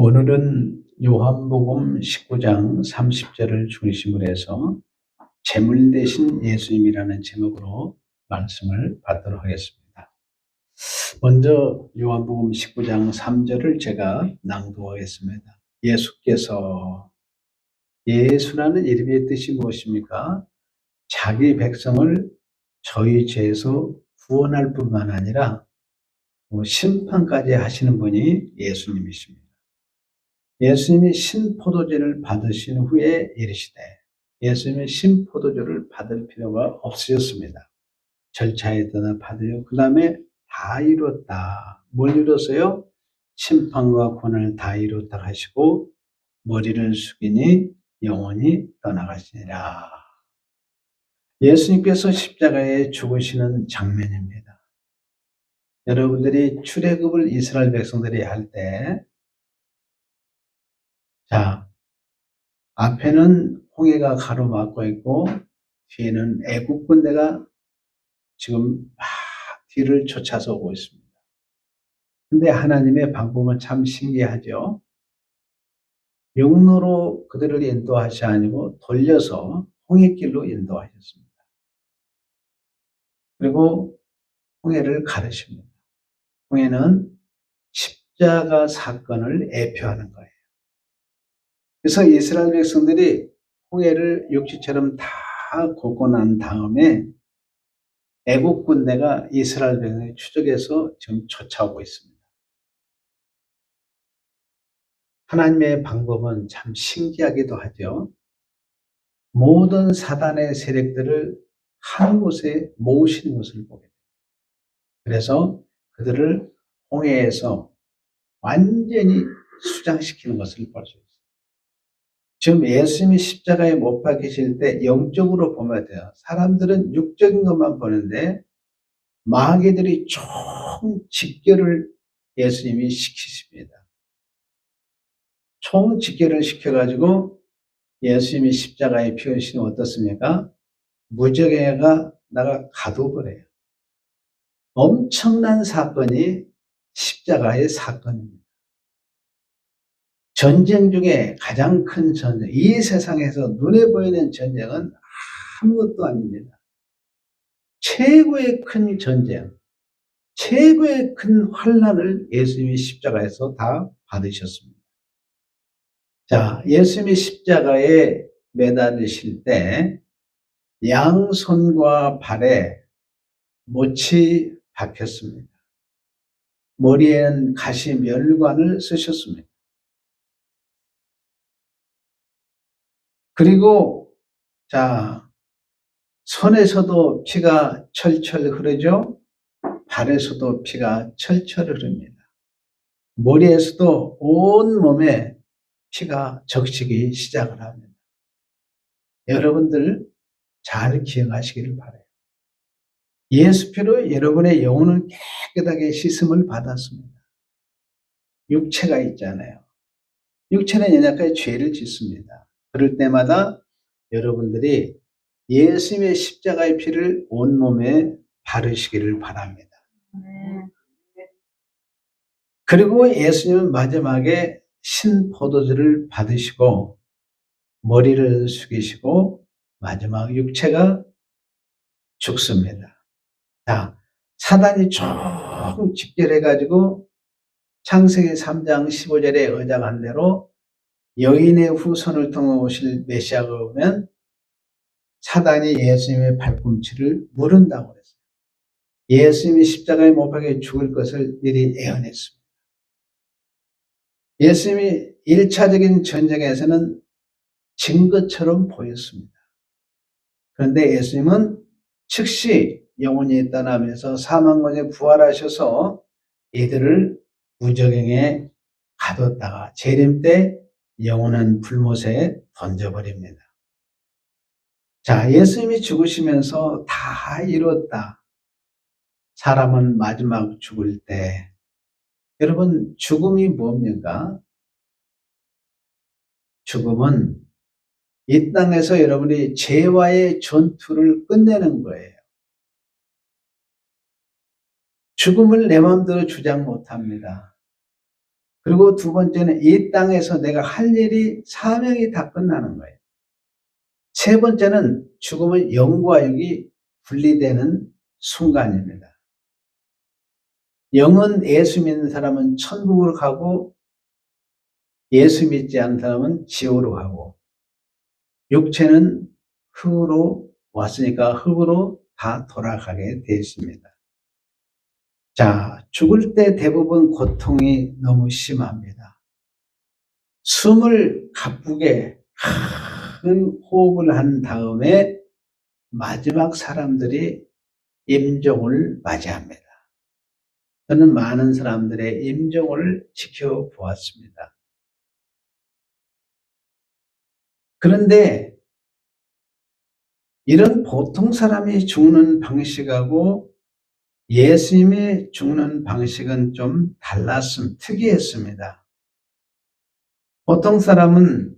오늘은 요한복음 19장 30절을 중심으로 해서 재물 대신 예수님이라는 제목으로 말씀을 받도록 하겠습니다. 먼저 요한복음 19장 3절을 제가 낭독하겠습니다. 예수라는 이름의 뜻이 무엇입니까? 자기 백성을 저희 죄에서 구원할 뿐만 아니라 심판까지 하시는 분이 예수님이십니다. 예수님이 신포도주를 받으신 후에 이르시되 예수님이 신포도주를 받을 필요가 없으셨습니다. 절차에 떠나 받으려 그 다음에 다 이뤘다. 뭘 이뤘어요? 심판과 고난을 다 이뤘다 하시고 머리를 숙이니 영원히 떠나가시니라. 예수님께서 십자가에 죽으시는 장면입니다. 여러분들이 출애굽을 이스라엘 백성들이 할 때 앞에는 홍해가 가로막고 있고 뒤에는 애국 군대가 지금 막 뒤를 쫓아서 오고 있습니다. 근데 하나님의 방법은 참 신기하죠. 육로로 그들을 인도하시 아니고 돌려서 홍해길로 인도하셨습니다. 그리고 홍해를 가르십니다. 홍해는 십자가 사건을 예표하는 거예요. 그래서 이스라엘 백성들이 홍해를 육지처럼 다 걷고 난 다음에 애국 군대가 이스라엘 백성을 추적해서 지금 쫓아오고 있습니다. 하나님의 방법은 참 신기하기도 하죠. 모든 사단의 세력들을 한 곳에 모으시는 것을 보게 됩니다. 그래서 그들을 홍해에서 완전히 수장시키는 것을 볼 수 있습니다. 지금 예수님이 십자가에 못 박히실 때 영적으로 보면 돼요. 사람들은 육적인 것만 보는데 마귀들이 총 집결을 예수님이 시키십니다. 총 집결을 시켜가지고 예수님이 십자가에 피 흘리시면 어떻습니까? 무적애가 나가 가둬버려요. 엄청난 사건이 십자가의 사건입니다. 전쟁 중에 가장 큰 전쟁, 이 세상에서 눈에 보이는 전쟁은 아무것도 아닙니다. 최고의 큰 전쟁, 최고의 큰 환난을 예수님이 십자가에서 다 받으셨습니다. 자, 예수님이 십자가에 매달리실 때 양손과 발에 못이 박혔습니다. 머리에는 가시 멸관을 쓰셨습니다. 그리고 손에서도 피가 철철 흐르죠. 발에서도 피가 철철 흐릅니다. 머리에서도 온 몸에 피가 적시기 시작을 합니다. 여러분들 잘 기억하시기를 바라요. 예수 피로 여러분의 영혼을 깨끗하게 씻음을 받았습니다. 육체가 있잖아요. 육체는 연약하게 죄를 짓습니다. 그럴 때마다 여러분들이 예수님의 십자가의 피를 온몸에 바르시기를 바랍니다. 그리고 예수님은 마지막에 신포도주를 받으시고 머리를 숙이시고 마지막 육체가 죽습니다. 자, 사단이 총 집결해가지고 창세기 3장 15절에 의장한 대로 여인의 후손을 통해 오실 메시아가 오면 사단이 예수님의 발꿈치를 무른다고 그랬어요. 예수님이 십자가에 못 박혀 죽을 것을 미리 예언했습니다. 예수님이 1차적인 전쟁에서는 진 것처럼 보였습니다. 그런데 예수님은 즉시 영원히 떠나면서 사망권에 부활하셔서 이들을 무저갱에 가뒀다가 재림 때 영원한 불못에 던져버립니다. 자, 예수님이 죽으시면서 다 이뤘다. 사람은 마지막 죽을 때, 여러분, 죽음이 뭡니까? 죽음은 이 땅에서 여러분이 죄와의 전투를 끝내는 거예요. 죽음을 내 마음대로 주장 못합니다. 그리고 두 번째는 이 땅에서 내가 할 일이 사명이 다 끝나는 거예요. 세 번째는 죽음은 영과 육이 분리되는 순간입니다. 영은 예수 믿는 사람은 천국으로 가고 예수 믿지 않는 사람은 지옥으로 가고 육체는 흙으로 왔으니까 흙으로 다 돌아가게 되어 있습니다. 자, 죽을 때 대부분 고통이 너무 심합니다. 숨을 가쁘게 큰 호흡을 한 다음에 마지막 사람들이 임종을 맞이합니다. 저는 많은 사람들의 임종을 지켜보았습니다. 그런데 이런 보통 사람이 죽는 방식하고 예수님이 죽는 방식은 좀 특이했습니다. 보통 사람은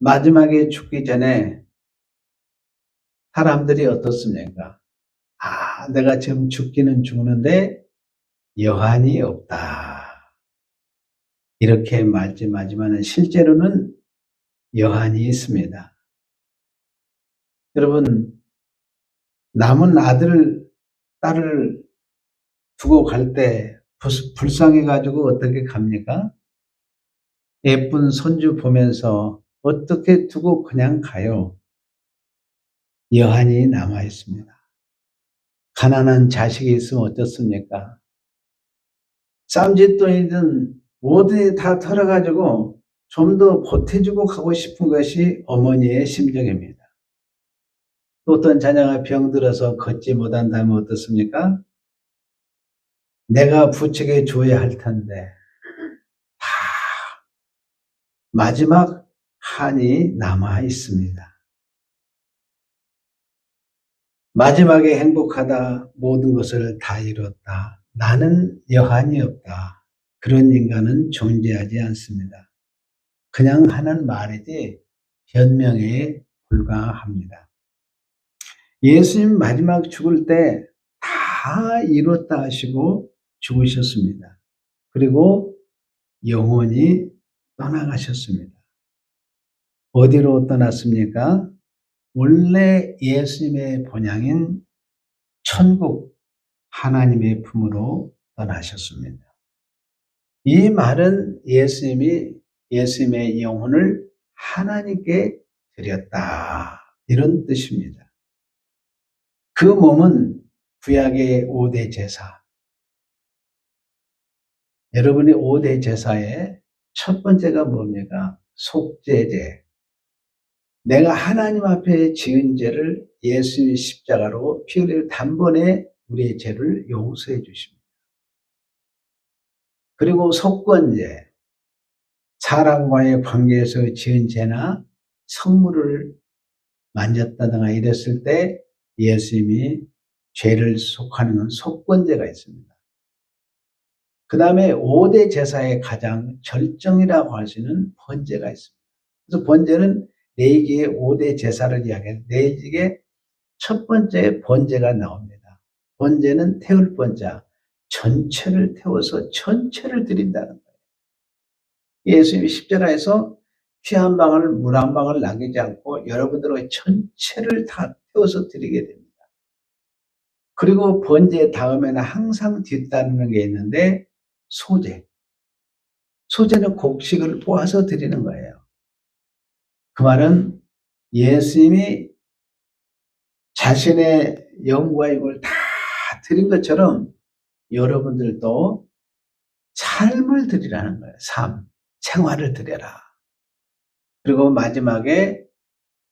마지막에 죽기 전에 사람들이 어떻습니까? 내가 지금 죽기는 죽는데 여한이 없다. 이렇게 말씀하지만 실제로는 여한이 있습니다. 여러분, 남은 아들, 딸을 두고 갈 때 불쌍해가지고 어떻게 갑니까? 예쁜 손주 보면서 어떻게 두고 그냥 가요? 여한이 남아 있습니다. 가난한 자식이 있으면 어떻습니까? 쌈짓돈이든 뭐든 다 털어가지고 좀 더 보태주고 가고 싶은 것이 어머니의 심정입니다. 또 어떤 자녀가 병들어서 걷지 못한다면 어떻습니까? 내가 부축해 줘야 할 텐데 다 마지막 한이 남아 있습니다. 마지막에 행복하다, 모든 것을 다 이뤘다. 나는 여한이 없다. 그런 인간은 존재하지 않습니다. 그냥 하는 말이지 변명에 불과합니다. 예수님 마지막 죽을 때 다 이뤘다 하시고 죽으셨습니다. 그리고 영원히 떠나가셨습니다. 어디로 떠났습니까? 원래 예수님의 본향인 천국 하나님의 품으로 떠나셨습니다. 이 말은 예수님의 영혼을 하나님께 드렸다. 이런 뜻입니다. 그 몸은 구약의 5대 제사. 여러분의 5대 제사의 첫 번째가 뭡니까? 속죄제. 내가 하나님 앞에 지은 죄를 예수님의 십자가로 피 흘려 단번에 우리의 죄를 용서해 주십니다. 그리고 속건제. 사람과의 관계에서 지은 죄나 성물을 만졌다든가 이랬을 때 예수님이 죄를 속하는 건 속건제가 있습니다. 그 다음에 5대 제사의 가장 절정이라고 할 수 있는 번제가 있습니다. 그래서 번제는 4개의 5대 제사를 이야기해요. 4개의 첫 번째 번제가 나옵니다. 번제는 태울 번자, 전체를 태워서 전체를 드린다는 거예요. 예수님이 십자가에서 피 한 방울, 물 한 방울 남기지 않고 여러분들의 전체를 다 태워서 드리게 됩니다. 그리고 번제 다음에는 항상 뒤따르는 게 있는데 소제. 소제는 곡식을 뽑아서 드리는 거예요. 그 말은 예수님이 자신의 영과 육을 다 드린 것처럼 여러분들도 삶을 드리라는 거예요. 생활을 드려라. 그리고 마지막에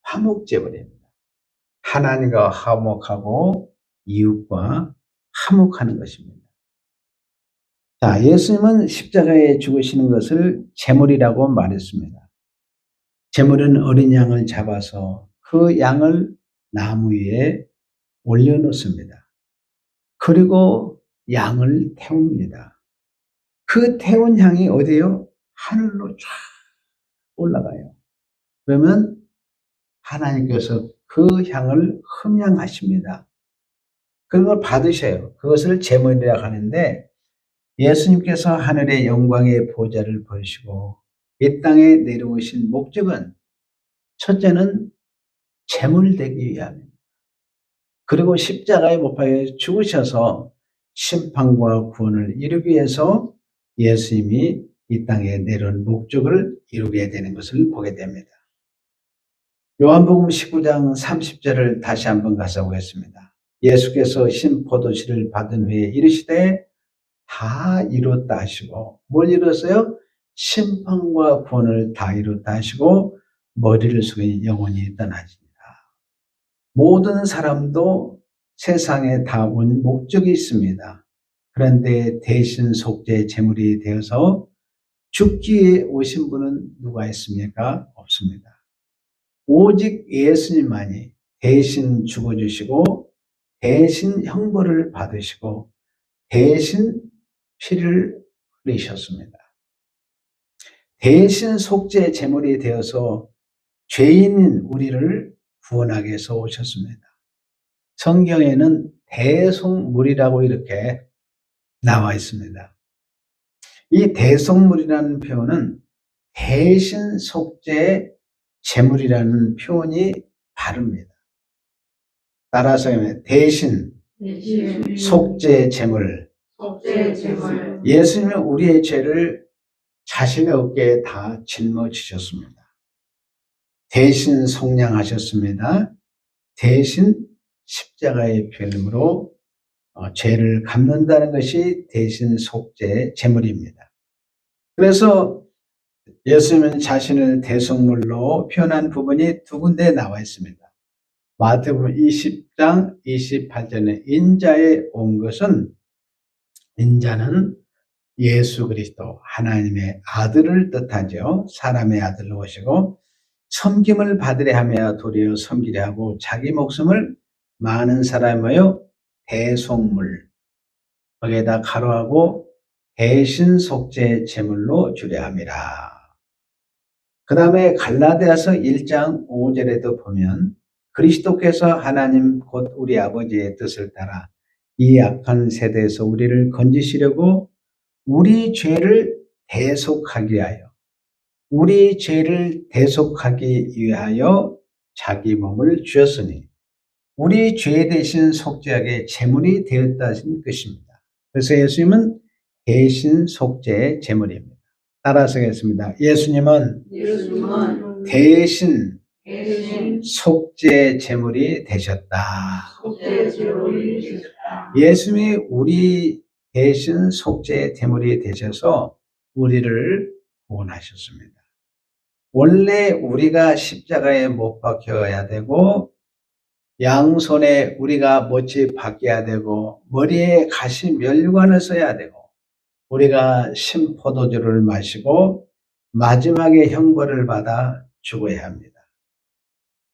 화목제물입니다. 하나님과 화목하고 이웃과 화목하는 것입니다. 자, 예수님은 십자가에 죽으시는 것을 제물이라고 말했습니다. 제물은 어린 양을 잡아서 그 양을 나무 위에 올려놓습니다. 그리고 양을 태웁니다. 그 태운 향이 어디요? 하늘로 쫙 올라가요. 그러면 하나님께서 그 향을 흠양하십니다. 그걸 받으셔요. 그것을 제물이라고 하는데 예수님께서 하늘의 영광의 보좌를 버리시고 이 땅에 내려오신 목적은 첫째는 제물 되기 위함입니다. 그리고 십자가에 못 박혀 죽으셔서 심판과 구원을 이루기 위해서 예수님이 이 땅에 내려온 목적을 이루게 되는 것을 보게 됩니다. 요한복음 19장 30절을 다시 한번 가서 보겠습니다. 예수께서 신 포도주를 받은 후에 이르시되 다 이뤘다 하시고, 뭘 이뤘어요? 심판과 구원을 다 이뤘다 하시고 머리를 숙이니 영원히 떠나지니라. 모든 사람도 세상에 다 온 목적이 있습니다. 그런데 대신 속죄 제물이 되어서 죽기 위해 오신 분은 누가 있습니까? 없습니다. 오직 예수님만이 대신 죽어주시고 대신 형벌을 받으시고 대신 피를 흘리셨습니다. 대신 속죄 제물이 되어서 죄인인 우리를 구원하기 위해서 오셨습니다. 성경에는 대속물이라고 이렇게 나와 있습니다. 이 대속물이라는 표현은 대신 속죄 제물이라는 표현이 바릅니다. 따라서 대신 속죄 제물. 예수님은 우리의 죄를 자신의 어깨에 다 짊어지셨습니다. 대신 속량하셨습니다. 대신 십자가의 피임으로 죄를 갚는다는 것이 대신 속죄 제물입니다. 그래서 예수님은 자신을 대속물로 표현한 부분이 두 군데 나와 있습니다. 마태복음 20장 28절에 인자에 온 것은, 인자는 예수 그리스도 하나님의 아들을 뜻하죠. 사람의 아들로 오시고 섬김을 받으려 하며 도리어 섬기려 하고 자기 목숨을 많은 사람이여 대속물, 거기에다 가로하고 대신 속죄 제물로 주려 함이라. 그 다음에 갈라디아서 1장 5절에도 보면 그리스도께서 하나님 곧 우리 아버지의 뜻을 따라 이 악한 세대에서 우리를 건지시려고 우리 죄를 대속하기 위하여, 우리 죄를 대속하기 위하여 자기 몸을 주셨으니 우리 죄 대신 속죄하게 제물이 되었다는 것입니다. 그래서 예수님은 대신 속죄의 제물입니다. 따라서 하겠습니다. 예수님은 대신 속죄 제물이 되셨다. 예수님이 우리 대신 속죄 제물이 되셔서 우리를 구원하셨습니다. 원래 우리가 십자가에 못 박혀야 되고 양손에 우리가 못이 박혀야 되고 머리에 가시 멸관을 써야 되고 우리가 신포도주를 마시고 마지막에 형벌을 받아 죽어야 합니다.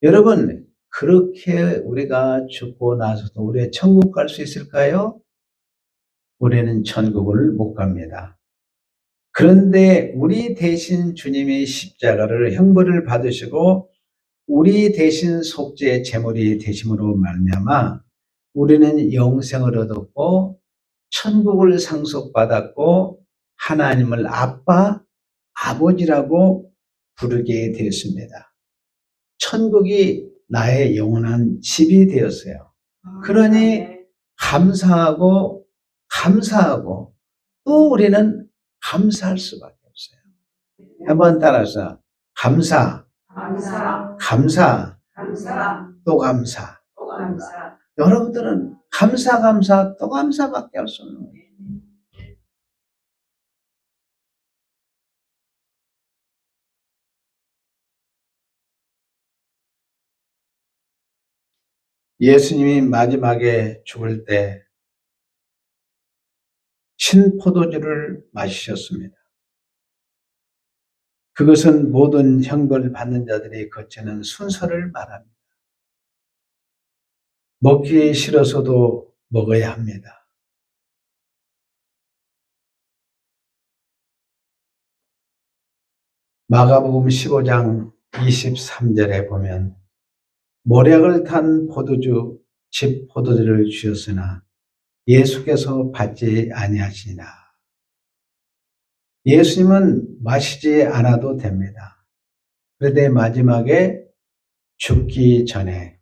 여러분, 그렇게 우리가 죽고 나서도 우리가 천국 갈 수 있을까요? 우리는 천국을 못 갑니다. 그런데 우리 대신 주님이 십자가를 형벌을 받으시고 우리 대신 속죄의 제물이 되심으로 말미암아 우리는 영생을 얻었고 천국을 상속받았고 하나님을 아빠, 아버지라고 부르게 되었습니다. 천국이 나의 영원한 집이 되었어요. 그러니 감사하고 또 우리는 감사할 수밖에 없어요. 한번 따라서 감사, 또 감사. 여러분들은 감사, 또 감사밖에 할 수 없는 거예요. 예수님이 마지막에 죽을 때 신포도주를 마시셨습니다. 그것은 모든 형벌을 받는 자들이 거치는 순서를 말합니다. 먹기 싫어서도 먹어야 합니다. 마가복음 15장 23절에 보면 모략을 탄 포도주, 집 포도주를 주셨으나 예수께서 받지 아니하시니라. 예수님은 마시지 않아도 됩니다. 그런데 마지막에 죽기 전에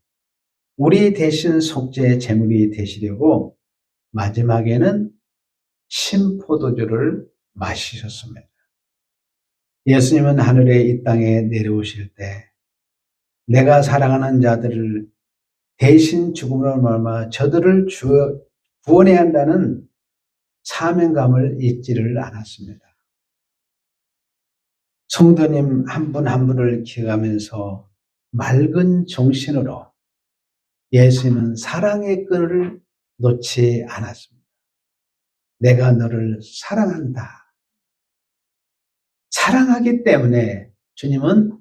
우리 대신 속죄의 제물이 되시려고 마지막에는 신포도주를 마시셨습니다. 예수님은 하늘에 이 땅에 내려오실 때 내가 사랑하는 자들을 대신 죽음으로 말미암아 저들을 구원해야 한다는 사명감을 잊지를 않았습니다. 성도님 한 분 한 분을 기억하면서 맑은 정신으로 예수님은 사랑의 끈을 놓지 않았습니다. 내가 너를 사랑한다. 사랑하기 때문에 주님은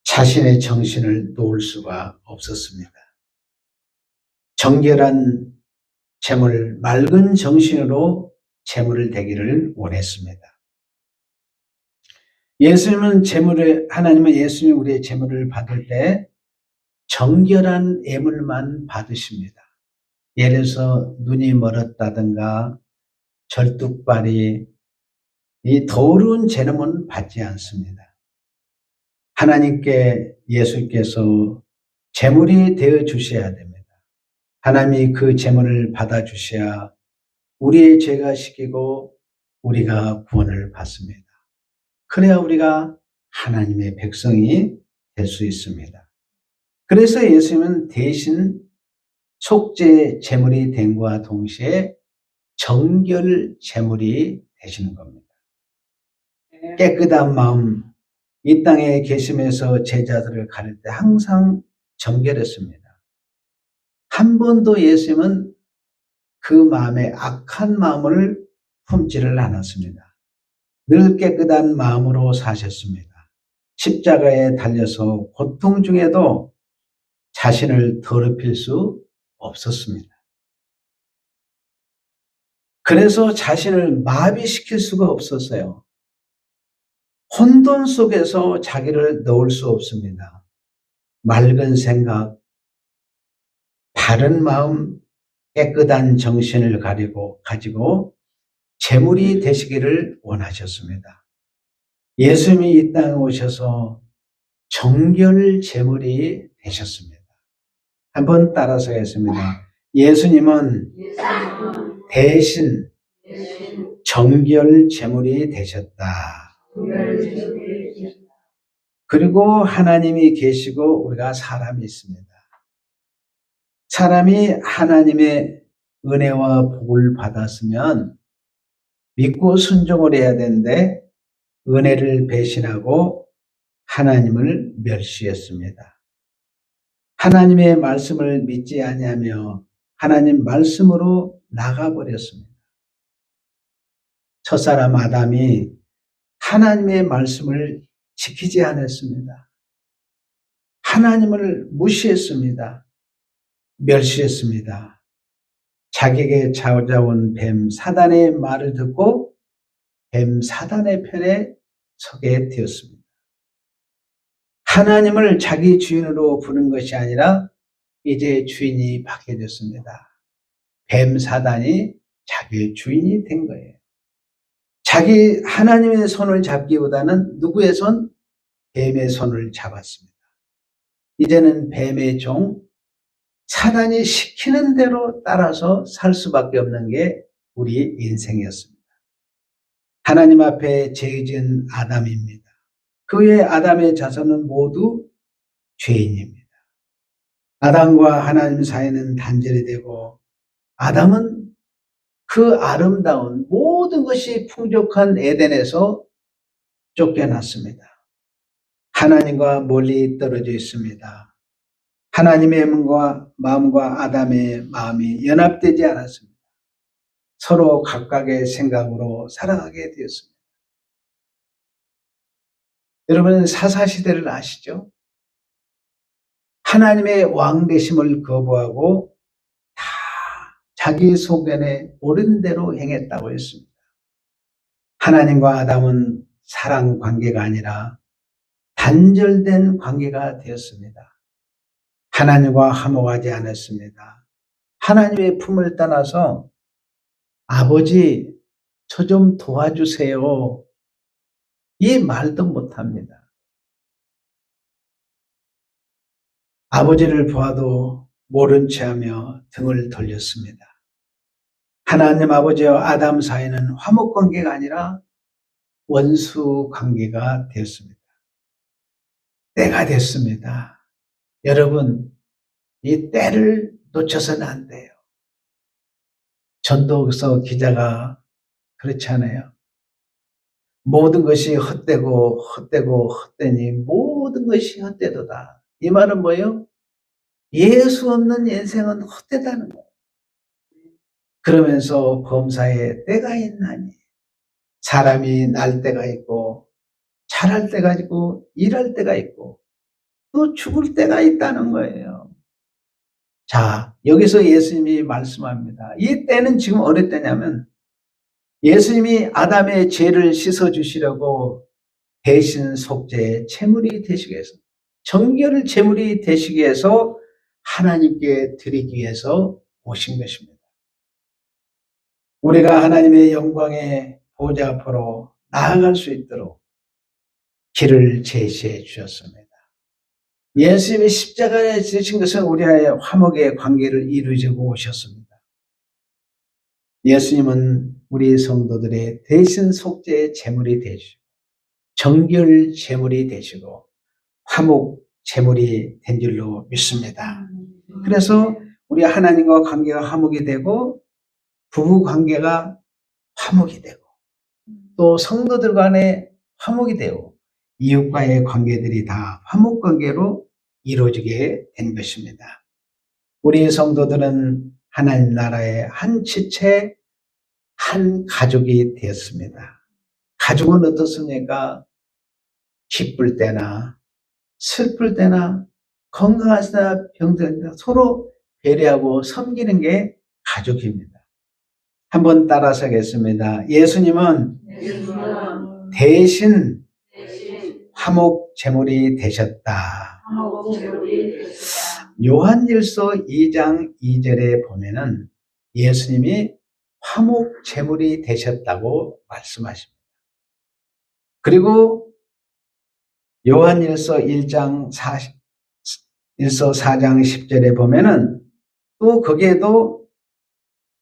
자신의 정신을 놓을 수가 없었습니다. 정결한 제물, 맑은 정신으로 제물을 드리기를 원했습니다. 하나님은 예수님이 우리의 제물을 받을 때 정결한 예물만 받으십니다. 예를 들어서 눈이 멀었다든가 절뚝발이 이 더러운 제물은 받지 않습니다. 하나님께 예수께서 제물이 되어 주셔야 됩니다. 하나님이 그 제물을 받아 주셔야 우리의 죄가 씻기고 우리가 구원을 받습니다. 그래야 우리가 하나님의 백성이 될 수 있습니다. 그래서 예수님은 대신 속죄 제물이 됨과 동시에 정결 제물이 되시는 겁니다. 깨끗한 마음, 이 땅에 계시면서 제자들을 가릴 때 항상 정결했습니다. 한 번도 예수님은 그 마음에 악한 마음을 품지를 않았습니다. 늘 깨끗한 마음으로 사셨습니다. 십자가에 달려서 고통 중에도 자신을 더럽힐 수 없었습니다. 그래서 자신을 마비시킬 수가 없었어요. 혼돈 속에서 자기를 넣을 수 없습니다. 맑은 생각, 바른 마음, 깨끗한 정신을 가지고 제물이 되시기를 원하셨습니다. 예수님이 이 땅에 오셔서 정결 제물이 되셨습니다. 한번 따라서 하겠습니다. 예수님은 대신 정결 제물이 되셨다. 그리고 하나님이 계시고 우리가 사람이 있습니다. 사람이 하나님의 은혜와 복을 받았으면 믿고 순종을 해야 되는데 은혜를 배신하고 하나님을 멸시했습니다. 하나님의 말씀을 믿지 아니하며 하나님 말씀으로 나가버렸습니다. 첫사람 아담이 하나님의 말씀을 지키지 않았습니다. 하나님을 무시했습니다. 멸시했습니다. 자기에게 찾아온 뱀 사단의 말을 듣고 뱀 사단의 편에 서게 되었습니다. 하나님을 자기 주인으로 부른 것이 아니라 이제 주인이 바뀌어졌습니다. 뱀 사단이 자기의 주인이 된 거예요. 자기 하나님의 손을 잡기보다는 누구의 손? 뱀의 손을 잡았습니다. 이제는 뱀의 종, 사단이 시키는 대로 따라서 살 수밖에 없는 게 우리 인생이었습니다. 하나님 앞에 죄 지은 아담입니다. 그 외에 아담의 자손은 모두 죄인입니다. 아담과 하나님 사이는 단절이 되고 아담은 그 아름다운 모든 것이 풍족한 에덴에서 쫓겨났습니다. 하나님과 멀리 떨어져 있습니다. 하나님의 마음과 아담의 마음이 연합되지 않았습니다. 서로 각각의 생각으로 살아가게 되었습니다. 여러분 사사시대를 아시죠? 하나님의 왕 되심을 거부하고 다 자기 소견에 옳은 대로 행했다고 했습니다. 하나님과 아담은 사랑 관계가 아니라 단절된 관계가 되었습니다. 하나님과 화목하지 않았습니다. 하나님의 품을 떠나서 아버지 저 좀 도와주세요. 이 말도 못합니다. 아버지를 보아도 모른 체하며 등을 돌렸습니다. 하나님 아버지와 아담 사이는 화목 관계가 아니라 원수 관계가 되었습니다. 때가 됐습니다. 여러분, 이 때를 놓쳐서는 안 돼요. 전도서 기자가 그렇지 않아요? 모든 것이 헛되니 모든 것이 헛되도다. 이 말은 뭐예요? 예수 없는 인생은 헛되다는 거예요. 그러면서 범사에 때가 있나니 사람이 날 때가 있고 자랄 때가 있고 일할 때가 있고 또 죽을 때가 있다는 거예요. 자, 여기서 예수님이 말씀합니다. 이 때는 지금 어느 때냐면 예수님이 아담의 죄를 씻어주시려고 대신 속죄의 제물이 되시기 위해서, 정결을 제물이 되시기 위해서 하나님께 드리기 위해서 오신 것입니다. 우리가 하나님의 영광의 보좌 앞으로 나아갈 수 있도록 길을 제시해 주셨습니다. 예수님이 십자가에 지신 것은 우리와의 화목의 관계를 이루려고 오셨습니다. 예수님은 우리 성도들의 대신 속죄의 제물이 되시고 정결 제물이 되시고 화목 제물이 된 줄로 믿습니다. 그래서 우리 하나님과 관계가 화목이 되고 부부 관계가 화목이 되고 또 성도들 간에 화목이 되고 이웃과의 관계들이 다 화목 관계로 이루어지게 된 것입니다. 우리 성도들은 하나님 나라의 한 지체, 한 가족이 되었습니다. 가족은 어떻습니까? 기쁠 때나 슬플 때나 건강할 때나 병들 때나 서로 배려하고 섬기는 게 가족입니다. 한번 따라서 하겠습니다. 예수님은 대신 화목 제물이 되셨다. 요한일서 2장 2절에 보면은 예수님이 화목 제물이 되셨다고 말씀하십니다. 그리고 요한일서 4장 10절에 보면은 또 거기에도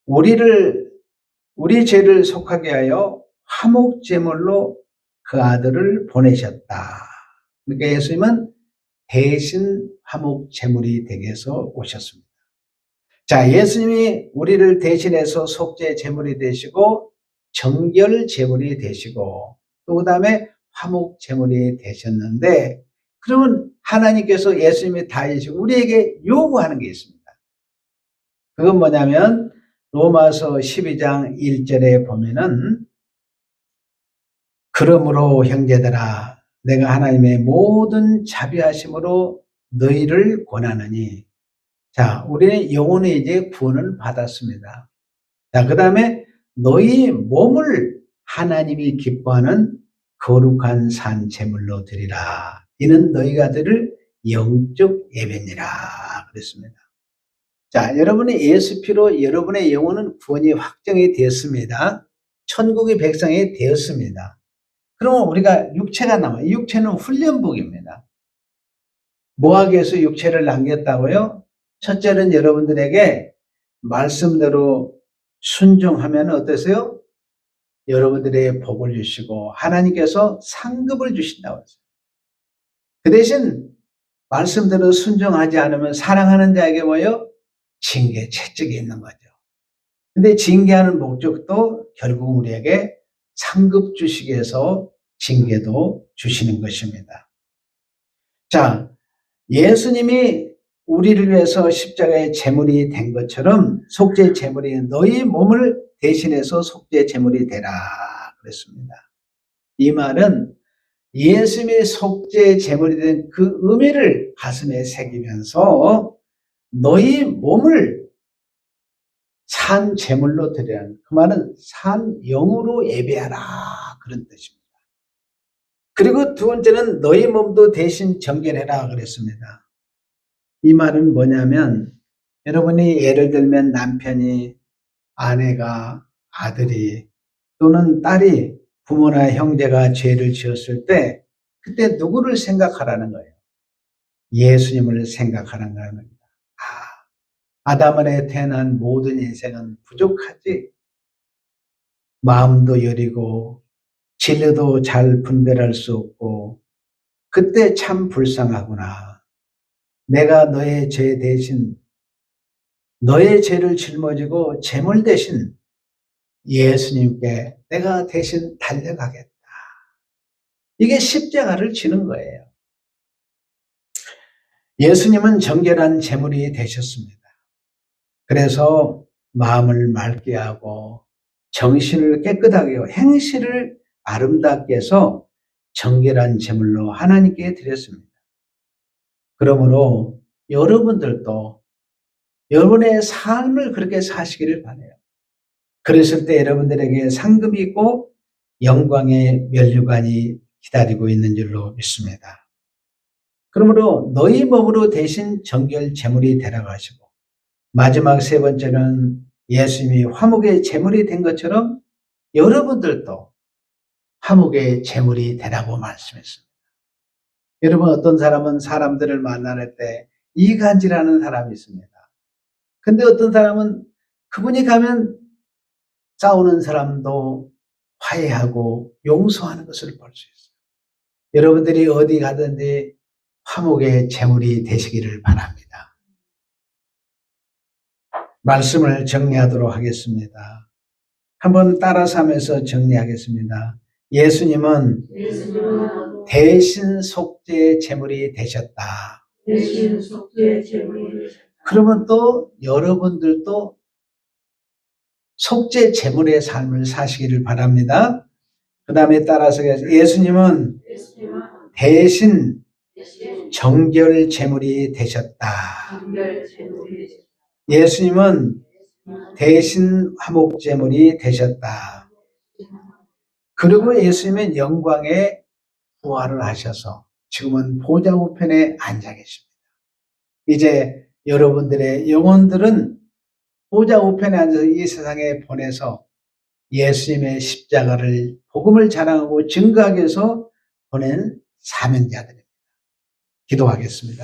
우리 죄를 속하게 하여 화목 제물로 그 아들을 보내셨다. 그러니까 예수님은 대신 화목 제물이 되게 해서 오셨습니다. 자, 예수님이 우리를 대신해서 속죄 제물이 되시고 정결 제물이 되시고 또 그다음에 화목 제물이 되셨는데 그러면 하나님께서 예수님이 다 해주시고 우리에게 요구하는 게 있습니다. 그건 뭐냐면 로마서 12장 1절에 보면은 그러므로 형제들아 내가 하나님의 모든 자비하심으로 너희를 권하느니 자, 우리는 영혼의 이제 구원을 받았습니다. 자, 그 다음에 너희 몸을 하나님이 기뻐하는 거룩한 산 제물로 드리라. 이는 너희가 드릴 영적 예배니라. 그랬습니다. 자, 여러분의 예수 피로 여러분의 영혼은 구원이 확정이 되었습니다. 천국의 백성이 되었습니다. 그러면 우리가 육체가 남아요. 육체는 훈련복입니다. 뭐하기 위해서 육체를 남겼다고요? 첫째는 여러분들에게 말씀대로 순종하면 어떠세요? 여러분들의 복을 주시고 하나님께서 상급을 주신다고 했어요. 그 대신 말씀대로 순종하지 않으면 사랑하는 자에게 뭐예요? 징계, 채찍이 있는 거죠. 근데 징계하는 목적도 결국 우리에게 상급 주시기 위해서 징계도 주시는 것입니다. 자, 예수님이 우리를 위해서 십자가의 제물이 된 것처럼 속죄 제물이 너희 몸을 대신해서 속죄 제물이 되라 그랬습니다. 이 말은 예수님의 속죄 제물이 된 그 의미를 가슴에 새기면서 너희 몸을 산 제물로 드리라는 그 말은 산 영으로 예배하라 그런 뜻입니다. 그리고 두 번째는 너희 몸도 대신 정결해라 그랬습니다. 이 말은 뭐냐면 여러분이 예를 들면 남편이 아내가 아들이 또는 딸이 부모나 형제가 죄를 지었을 때 그때 누구를 생각하라는 거예요? 예수님을 생각하는 겁니다. 아담 안에 태어난 모든 인생은 부족하지. 마음도 여리고 진리도 잘 분별할 수 없고 그때 참 불쌍하구나. 내가 너의 죄 대신 너의 죄를 짊어지고 제물 대신 예수님께 내가 대신 달려가겠다. 이게 십자가를 지는 거예요. 예수님은 정결한 제물이 되셨습니다. 그래서 마음을 맑게 하고 정신을 깨끗하게 하고 행실을 아름답게 해서 정결한 제물로 하나님께 드렸습니다. 그러므로 여러분들도 여러분의 삶을 그렇게 사시기를 바라요. 그랬을 때 여러분들에게 상급이 있고 영광의 면류관이 기다리고 있는 줄로 믿습니다. 그러므로 너희 몸으로 대신 정결 제물이 되라고 하시고 마지막 세 번째는 예수님이 화목의 제물이 된 것처럼 여러분들도 화목의 제물이 되라고 말씀했습니다. 여러분 어떤 사람은 사람들을 만날 때 이간질하는 사람이 있습니다. 근데 어떤 사람은 그분이 가면 싸우는 사람도 화해하고 용서하는 것을 볼 수 있어요. 여러분들이 어디 가든지 화목의 제물이 되시기를 바랍니다. 말씀을 정리하도록 하겠습니다. 한번 따라서 하면서 정리하겠습니다. 예수님은 대신 속죄의 제물이 되셨다. 그러면 또 여러분들도 속죄 제물의 삶을 사시기를 바랍니다. 그 다음에 따라서 예수님은 대신 정결 제물이 되셨다. 예수님은 대신 화목 제물이 되셨다. 그리고 예수님은 영광의 부활을 하셔서 지금은 보좌 우편에 앉아 계십니다. 이제 여러분들의 영혼들은 보좌 우편에 앉아서 이 세상에 보내서 예수님의 십자가를 복음을 자랑하고 증거하기 위해서 보낸 사명자들입니다. 기도하겠습니다.